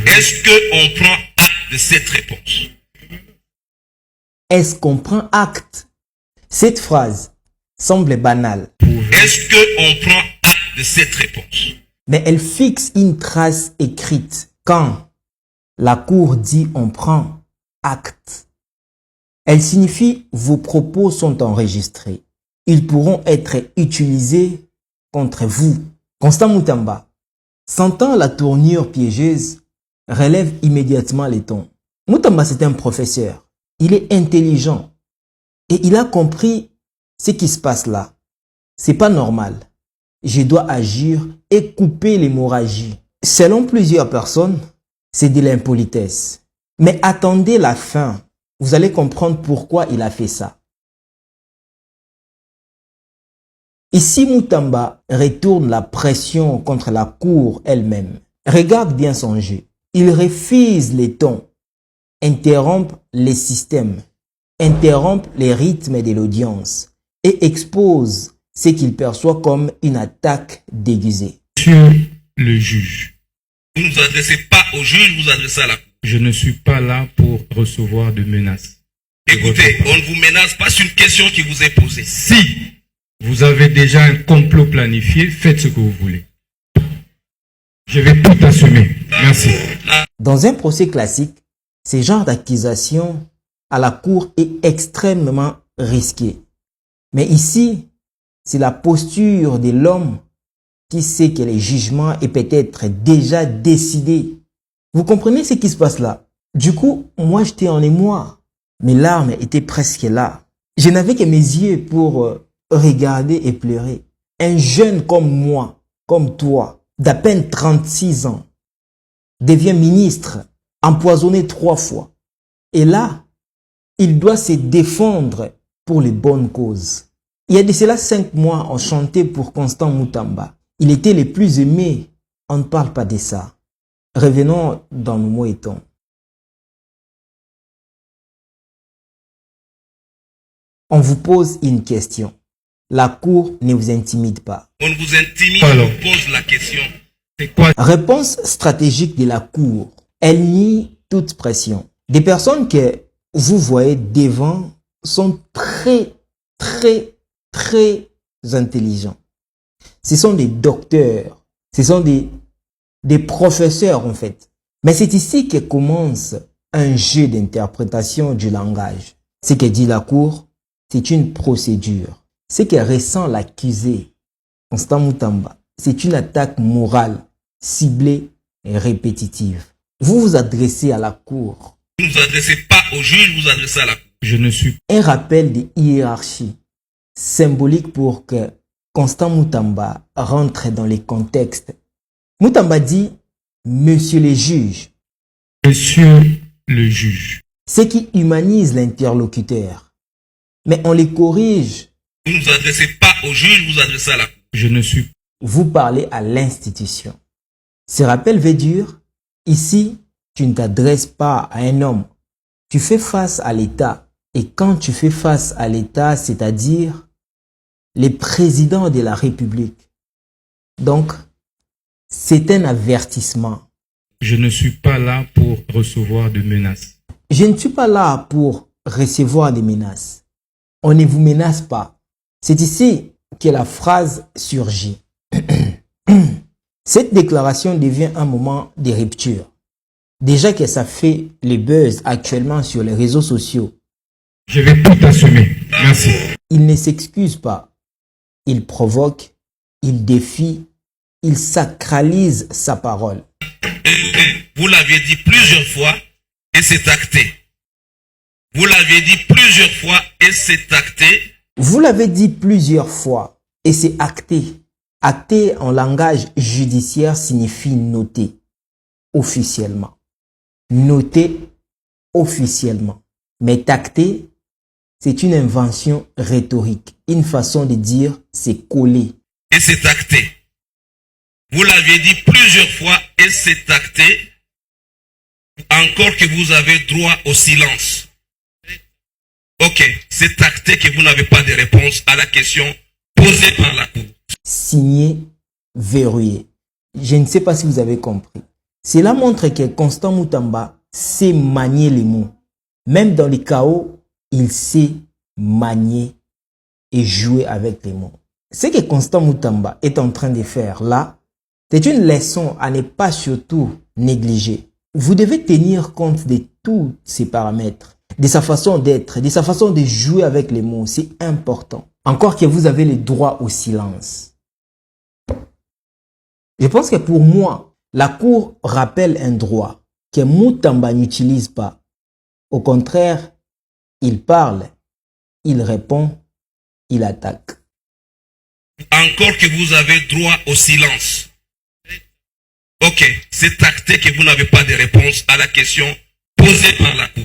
Est-ce qu'on prend acte de cette réponse? Est-ce qu'on prend acte? Cette phrase semble banale. Est-ce qu'on prend acte de cette réponse? Mais elle fixe une trace écrite quand la Cour dit on prend acte. Elle signifie vos propos sont enregistrés. Ils pourront être utilisés contre vous. Constant Mutamba, sentant la tournure piégeuse, relève immédiatement les tons. Mutamba, c'est un professeur. Il est intelligent et il a compris ce qui se passe là. C'est pas normal. Je dois agir et couper l'hémorragie. Selon plusieurs personnes, c'est de l'impolitesse. Mais attendez la fin. Vous allez comprendre pourquoi il a fait ça. Ici, Mutamba retourne la pression contre la cour elle-même. Regarde bien son jeu. Il refuse les tons, interrompt les systèmes, interrompt les rythmes de l'audience et expose ce qu'il perçoit comme une attaque déguisée. Monsieur le juge, Vous ne vous adressez pas au juge, vous vous adressez à la cour. je ne suis pas là pour recevoir de menaces. Écoutez, on ne vous menace pas sur une question qui vous est posée. Si vous avez déjà un complot planifié, faites ce que vous voulez. Je vais tout assumer. Merci. Dans un procès classique, ce genre d'accusation à la cour est extrêmement risqué. Mais ici, c'est la posture de l'homme qui sait que le jugement est peut-être déjà décidé. Vous comprenez ce qui se passe là? Du coup, moi j'étais en émoi. Mes larmes étaient presque là. Je n'avais que mes yeux pour regarder et pleurer. Un jeune comme moi, comme toi, d'à peine 36 ans, devient ministre, empoisonné 3 fois. Et là, il doit se défendre pour les bonnes causes. Il y a de cela 5 mois, on chantait pour Constant Mutamba. Il était le plus aimé. On ne parle pas de ça. Revenons dans nos mots et tons. On vous pose une question. La cour ne vous intimide pas. On ne vous intimide, Alors. on vous pose la question. C'est quoi? Réponse stratégique de la cour. Elle nie toute pression. Des personnes que vous voyez devant sont très intelligents. Ce sont des docteurs. Ce sont des professeurs en fait. Mais c'est ici que commence un jeu d'interprétation du langage. Ce que dit la cour, c'est une procédure. Ce que ressent l'accusé, Constant Mutamba, c'est une attaque morale, ciblée et répétitive. Vous vous adressez à la cour. Vous ne vous adressez pas au juge, vous vous adressez à la cour. Je ne suis Un rappel de hiérarchie symbolique pour que Constant Mutamba rentre dans les contextes. Mutamba dit « Monsieur le juge », monsieur le juge. ce qui humanise l'interlocuteur. Mais on les corrige. Vous ne vous adressez pas au juge, vous vous adressez à la cour. Je ne suis Vous parlez à l'institution. Ce rappel veut dire, ici, tu ne t'adresses pas à un homme. Tu fais face à l'État. Et quand tu fais face à l'État, c'est-à-dire les présidents de la République. Donc, c'est un avertissement. Je ne suis pas là pour recevoir de menaces. Je ne suis pas là pour recevoir des menaces. On ne vous menace pas. C'est ici que la phrase surgit. Cette déclaration devient un moment de rupture. Déjà que ça fait le buzz actuellement sur les réseaux sociaux. Je vais tout assumer. Merci. Il ne s'excuse pas. Il provoque, il défie, il sacralise sa parole. Vous l'aviez dit plusieurs fois et c'est acté. Vous l'aviez dit plusieurs fois et c'est acté. Vous l'avez dit plusieurs fois et c'est acté. Acté en langage judiciaire signifie noter officiellement. Noter officiellement. Mais acté, c'est une invention rhétorique, une façon de dire c'est collé. Et c'est acté. Vous l'aviez dit plusieurs fois et c'est acté. Encore que vous avez droit au silence. Ok, c'est acté que vous n'avez pas de réponse à la question posée par la Cour. Signé, verrouillé. Je ne sais pas si vous avez compris. Cela montre que Constant Mutamba sait manier les mots. Même dans les chaos, il sait manier et jouer avec les mots. Ce que Constant Mutamba est en train de faire là, c'est une leçon à ne pas surtout négliger. Vous devez tenir compte de tous ces paramètres, de sa façon d'être, de sa façon de jouer avec les mots. C'est important. Encore que vous avez le droit au silence. Je pense que pour moi, la cour rappelle un droit que Mutamba n'utilise pas. Au contraire, il parle, il répond, il attaque. Encore que vous avez droit au silence. Ok, c'est acté que vous n'avez pas de réponse à la question posée par la cour.